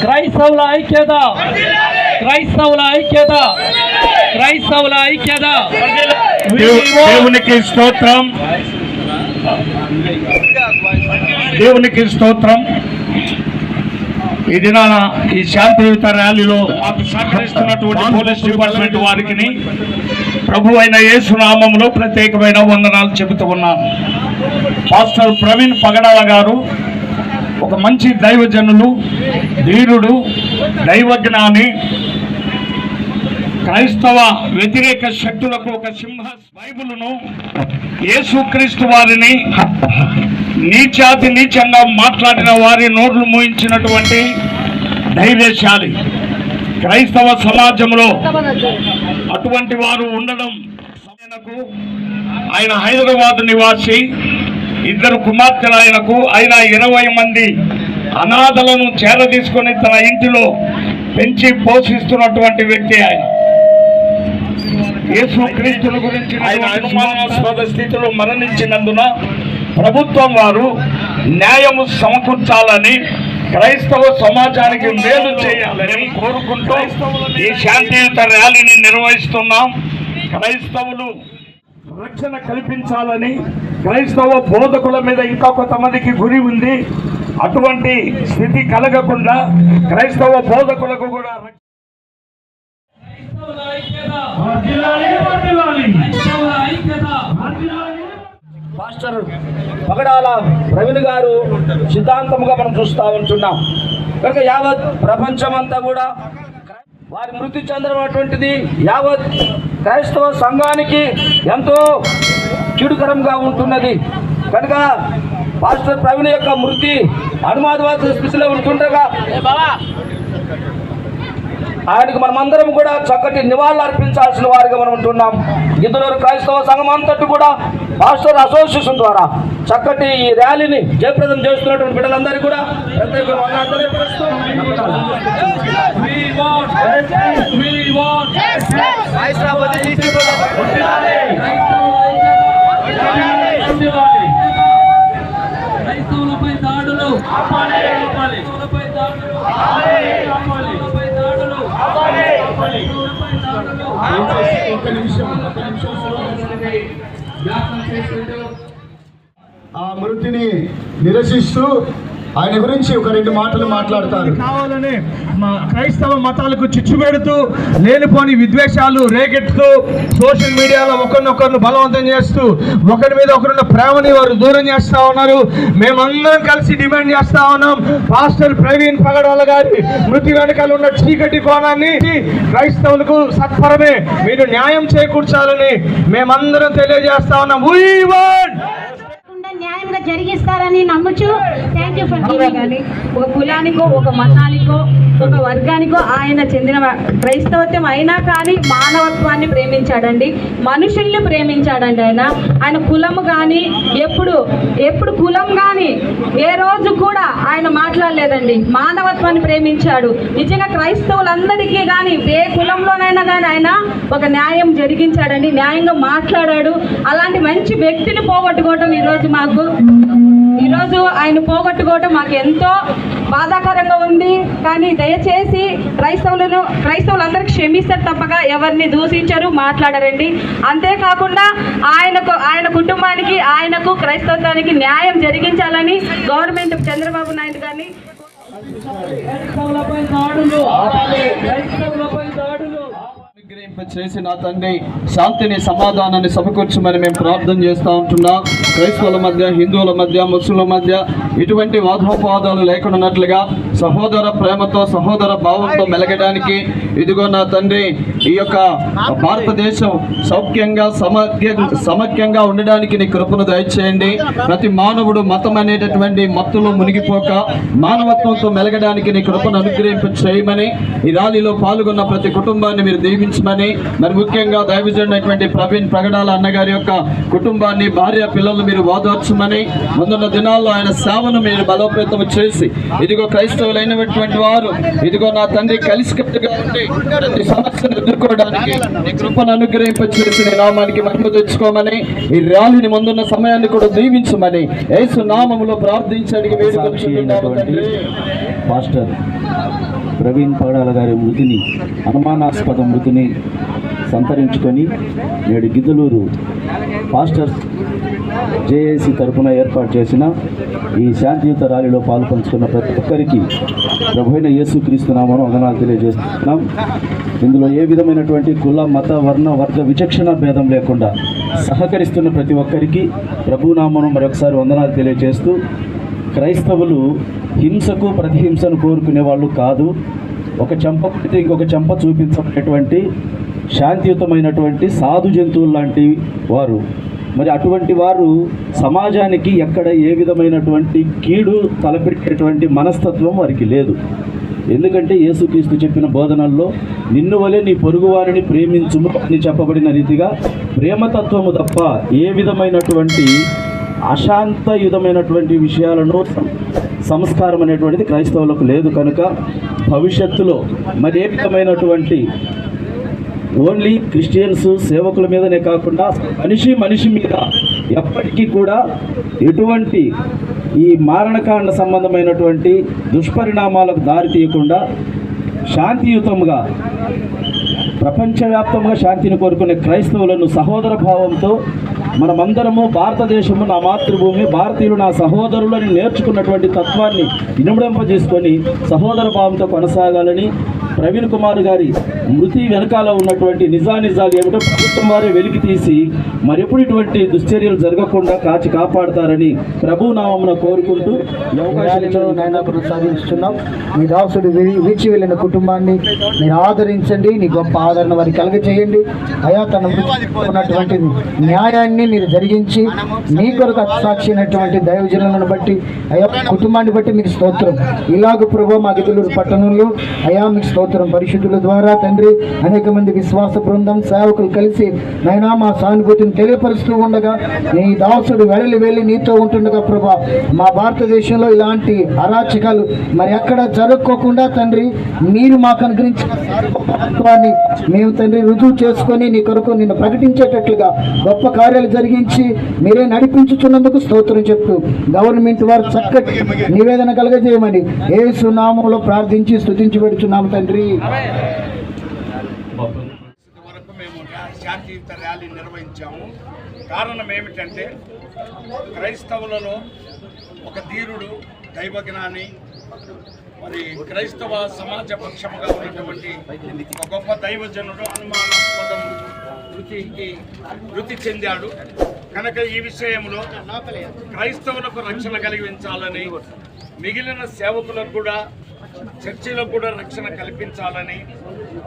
క్రైస్తవుల ఐక్యత, క్రైస్తవుల ఐక్యత, క్రైస్తవుల ఐక్యత. దేవునికి స్తోత్రం, దేవునికి స్తోత్రం. ఈ దినాన ఈ శాంతియుత ర్యాలీలో మాకు సహకరిస్తున్నటువంటి పోలీస్ డిపార్ట్మెంట్ వారికి ప్రభు అయిన యేసు నామములో ప్రత్యేకమైన వందనాలు చెబుతూ ఉన్నాను. పాస్టర్ ప్రవీణ్ పగడాల గారు ఒక మంచి దైవజనులు, ధీరుడు, దైవజ్ఞాని, క్రైస్తవ వ్యతిరేక శక్తులకు ఒక సింహ. బైబిలును, యేసుక్రీస్తు వారిని నీచాతి నీచంగా మాట్లాడిన వారి నోర్లు మూయించినటువంటి ధైర్యశాలి. క్రైస్తవ సమాజంలో అటువంటి వారు ఉండడం. ఆయన హైదరాబాద్ నివాసి, ఇద్దరు కుమార్తెలు ఆయన 20 మంది అనాథలను చేరదీసుకొని తన ఇంటిలో పెంచి పోషిస్తున్నటువంటి వ్యక్తి. ఆయన యేసుక్రీస్తుని గురించి ఆయన అనుమానాస్పద స్థితిలో మరణించినందున ప్రభుత్వం వారు న్యాయము సమకూర్చాలని, క్రైస్తవ సమాజానికి మేలు చేయాలని కోరుకుంటూ ఈ శాంతియుత ర్యాలీని నిర్వహిస్తున్నాం. క్రైస్తవులు రక్షణ కల్పించాలని, క్రైస్తవ బోధకుల మీద ఇంకా కొంతమందికి గురి ఉంది. అటువంటి స్థితి కలగకుండా క్రైస్తవ బోధకులకు కూడా పాస్టర్ పగడాల ప్రవీణ్ గారు సిద్ధాంతముగా మనం చూస్తూ ఉంటున్నాం. కనుక యావత్ ప్రపంచమంతా కూడా వారి మృతి చెందడటువంటిది యావత్ క్రైస్తవ సంఘానికి ఎంతో కీడుకరంగా ఉంటున్నది. కనుక పాస్టర్ ప్రవీణ్ యొక్క మృతి అనుమాదవాద స్థితిలో ఉంటుండగా ఆయనకు మనమందరం కూడా చక్కటి నివాళులు అర్పించాల్సిన వారిగా మనం ఉంటున్నాం. గిద్దలూరు క్రైస్తవ సంఘం అంతటి కూడా పాస్టర్ అసోసియేషన్ ద్వారా చక్కటి ఈ ర్యాలీని జయప్రదం చేస్తున్నటువంటి బిడ్డలందరికీ కూడా ఆ మృతిని నిరసిస్తూ ఆయన గురించి ఒక 2 మాటలు మాట్లాడతారు. కావాలని మా క్రైస్తవ మతాలకు చిచ్చు పెడుతూ, లేనిపోని విద్వేషాలు రేకెత్తుతూ, సోషల్ మీడియాలో ఒకరినొకరిని బలవంతం చేస్తూ, ఒకరి మీద ఒకరున్న ప్రేమని వారు దూరం చేస్తూ ఉన్నారు. మేమందరం కలిసి డిమాండ్ చేస్తా ఉన్నాం, పాస్టర్ ప్రవీణ్ పగడాల గారి మృతి వెనకాల ఉన్న చీకటి కోణాన్ని క్రైస్తవులకు సత్వరమే మీరు న్యాయం చేకూర్చాలని మేమందరం తెలియజేస్తా ఉన్నాం. న్యాయంగా జరిగిస్తారని నమ్ముచు థ్యాంక్ యూ ఫర్ కానీ ఒక కులానికో, ఒక మతానికో, ఒక వర్గానికో ఆయన చెందిన క్రైస్తవత్వం అయినా కానీ మానవత్వాన్ని ప్రేమించాడండి, మనుషుల్ని ప్రేమించాడండి. ఆయన కులము కానీ ఎప్పుడు కులం కానీ ఏ రోజు కూడా ఆయన మాట్లాడలేదండి. మానవత్వాన్ని ప్రేమించాడు. నిజంగా క్రైస్తవులందరికీ కానీ ఏ కులంలోనైనా కానీ ఆయన ఒక న్యాయం జరిగించాడండి, న్యాయంగా మాట్లాడాడు. అలాంటి మంచి వ్యక్తిని పోగొట్టుకోవటం ఈరోజు ఆయన పోగొట్టుకోవటం మాకు ఎంతో బాధాకరంగా ఉంది. కానీ దయచేసి క్రైస్తవులందరికీ క్షమిస్తారు తప్పక ఎవరిని దూషించరు, మాట్లాడరండి. అంతేకాకుండా ఆయన కుటుంబానికి, ఆయనకు, క్రైస్తవానికి న్యాయం జరిగించాలని గవర్నమెంట్ చంద్రబాబు నాయుడు గారిని చేసి నా తండ్రి శాంతిని, సమాధానాన్ని సమకూర్చమని మేము ప్రార్థన చేస్తూ ఉంటున్నాం. క్రైస్తవుల మధ్య, హిందువుల మధ్య, ముస్లింల మధ్య ఇటువంటి వాదోపవాదాలు లేకున్నట్లుగా సహోదర ప్రేమతో, సహోదర భావంతో మెలగడానికి ఇదిగో నా తండ్రి ఈ యొక్క భారతదేశం సౌఖ్యంగా సమైక్యంగా ఉండడానికి నీ కృపను దయచేయండి. ప్రతి మానవుడు మతం అనేటటువంటి మత్తులో మునిగిపోక మానవత్వంతో మెలగడానికి నీ కృపను అనుగ్రహింప చేయమని, ఈ ర్యాలీలో పాల్గొన్న ప్రతి కుటుంబాన్ని మీరు దీవించమని, మరి ముఖ్యంగా దైవజనుడైనటువంటి ప్రవీణ్ పగడాల అన్నగారి యొక్క కుటుంబాన్ని, భార్య పిల్లలను మీరు ఓదార్చమని, ముందున్న దినాల్లో ఆయన సేవను మీరు బలోపేతం చేసి ఇదిగో క్రైస్తవుల క్రైస్తవులైనటువంటి వారు ఇదిగో నా తండ్రి కలిసికట్టుగా ఉండి ప్రతి సమస్యను ఎదుర్కోవడానికి నీ కృపను అనుగ్రహింపచేసి నీ నామానికి మహిమ తెచ్చుకోమని ఈ ర్యాలీని ముందున్న సమయాన్ని కూడా దీవించమని యేసు నామములో ప్రార్థించడానికి వేడుకొంచున్నాము తండ్రి. పాస్టర్ ప్రవీణ్ పగడాల గారి మృతిని, అనుమానాస్పద మృతిని సంతరించుకొని నేడు గిద్దలూరు పాస్టర్స్ జేఏసీ తరఫున ఏర్పాటు చేసిన ఈ శాంతియుత ర్యాలీలో పాల్పంచుకున్న ప్రతి ఒక్కరికి ప్రభువైన యేసుక్రీస్తు నామమున వందనాలు తెలియజేస్తున్నాం. ఇందులో ఏ విధమైనటువంటి కుల, మత, వర్ణ, వర్గ విచక్షణ భేదం లేకుండా సహకరిస్తున్న ప్రతి ఒక్కరికి ప్రభునామమున మరొకసారి వందనాలు తెలియజేస్తూ, క్రైస్తవులు హింసకు ప్రతిహింసను కోరుకునే వాళ్ళు కాదు. ఒక చెంప పెడితే ఇంకొక చెంప చూపించబడేటువంటి శాంతియుతమైనటువంటి సాధు జంతువులు లాంటి వారు. మరి అటువంటి వారు సమాజానికి ఎక్కడ ఏ విధమైనటువంటి కీడు తలపెట్టేటువంటి మనస్తత్వం వారికి లేదు. ఎందుకంటే యేసుక్రీస్తు చెప్పిన బోధనల్లో నిన్ను వలె నీ పొరుగువారిని ప్రేమించుము అని చెప్పబడిన రీతిగా ప్రేమతత్వము తప్ప ఏ విధమైనటువంటి అశాంతయుతమైనటువంటి విషయాలను సంస్కారం అనేటువంటిది క్రైస్తవులకు లేదు. కనుక భవిష్యత్తులో మరి ఏ విధమైనటువంటి ఓన్లీ క్రిస్టియన్స్ సేవకుల మీదనే కాకుండా మనిషి మీద ఎప్పటికీ కూడా ఎటువంటి ఈ మారణకాండ సంబంధమైనటువంటి దుష్పరిణామాలకు దారి తీయకుండా శాంతియుతంగా ప్రపంచవ్యాప్తంగా శాంతిని కోరుకునే క్రైస్తవులను సహోదర భావంతో మనమందరము భారతదేశము నా మాతృభూమి, భారతీయులు నా సహోదరులని నేర్చుకున్నటువంటి తత్వాన్ని ఇనుమడింపజేసుకొని సహోదర భావంతో కొనసాగాలని, ప్రవీణ్ కుమార్ గారి మృతి వెనకాల ఉన్నటువంటి నిజాలు ఏమిటో ప్రభుత్వం వారే వెలికి తీసి మరెప్పుడు ఇటువంటి దుశ్చర్యలు జరగకుండా కాచి కాపాడతారని ప్రభు నామమున కోరుకుంటూ ఈ అవకాశాన్ని కొనసాగిస్తున్నాం. మీ దాసుడు వీచి వెళ్ళిన కుటుంబాన్ని మీరు ఆదరించండి, నీ గొప్ప ఆదరణ వారికి కలగచేయండి. అయా తన ఉన్నటువంటి న్యాయాన్ని మీరు జరిగించి మీ కొరకు సాక్షి అయినటువంటి దైవజనులను బట్టి అయా కుటుంబాన్ని బట్టి మీకు స్తోత్రం. ఇలాగ ప్రభు మా గిద్దలూరు పట్టణంలో అయా మీకు స్తోత్రం. పరిశుద్ధుల ద్వారా తండ్రి అనేక మంది విశ్వాస బృందం సేవకులు కలిసి నైనా మా సానుభూతిని తెలియపరుస్తూ ఉండగా నీ దాసుడు వెళ్ళి నీతో ఉంటుండగా ప్రభా మా భారతదేశంలో ఇలాంటి అరాచకాలు మరి ఎక్కడ జరుపుకోకుండా తండ్రి మీరు మాకు అనుగ్రహించిన సార్వభౌమత్వాన్ని మేము తండ్రి రుజువు చేసుకొని నీ కొరకు నిన్ను ప్రకటించేటట్లుగా గొప్ప కార్యాలు జరిగించి మీరే నడిపించుతున్నందుకు స్తోత్రం చెప్తూ గవర్నమెంట్ వారు చక్కటి నివేదన కలగజేయమని యేసు నామములో ప్రార్థించి స్తుతించి పెడుచున్నాము తండ్రి. వరకు మేము శాంతియుత ర్యాలీ నిర్వహించాము. కారణం ఏమిటంటే క్రైస్తవులలో ఒక ధీరుడు, దైవజ్ఞాని, మరి క్రైస్తవ సమాజ పక్షముగా ఉన్నటువంటి ఒక గొప్ప దైవజనుడు అనుమానాస్పదం వృత్తి చెందాడు. కనుక ఈ విషయంలో క్రైస్తవులకు రక్షణ కలిగించాలని, మిగిలిన సేవకులకు కూడా చర్చిలకు కూడా రక్షణ కల్పించాలని,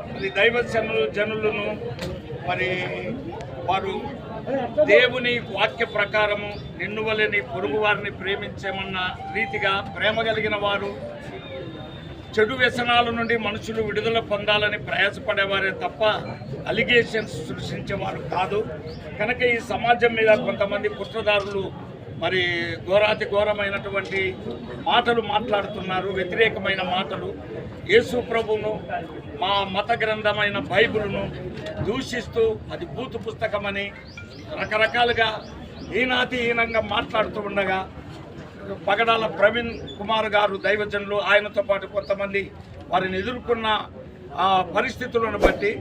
మరి జనులను మరి వారు దేవుని వాక్య ప్రకారము నిన్ను వలె నీ పొరుగు వారిని ప్రేమించమన్న రీతిగా ప్రేమ కలిగిన వారు చెడు వ్యసనాల నుండి మనుషులు విడుదల పొందాలని ప్రయాసపడేవారే తప్ప అలిగేషన్స్ సృష్టించేవారు కాదు. కనుక ఈ సమాజం మీద కొంతమంది కుట్రదారులు మరి ఘోరాతి ఘోరమైనటువంటి మాటలు మాట్లాడుతున్నారు, వ్యతిరేకమైన మాటలు. యేసు ప్రభువును, మా మత గ్రంథమైన బైబిలును దూషిస్తూ అది బూతు పుస్తకమని రకరకాలుగా హీనంగా మాట్లాడుతూ ఉండగా పగడాల ప్రవీణ్ కుమార్ గారు దైవజనులు, ఆయనతో పాటు కొంతమంది వారిని ఎదుర్కొన్న పరిస్థితులను బట్టి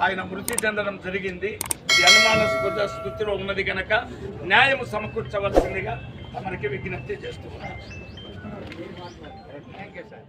ఆయన మృతి చెందడం జరిగింది. ఇది అనుమానాస్పద స్థితిలో ఉన్నది కనుక న్యాయం సమకూర్చవలసిందిగా తమరికి విజ్ఞప్తి చేస్తున్నాను. Thank you sir.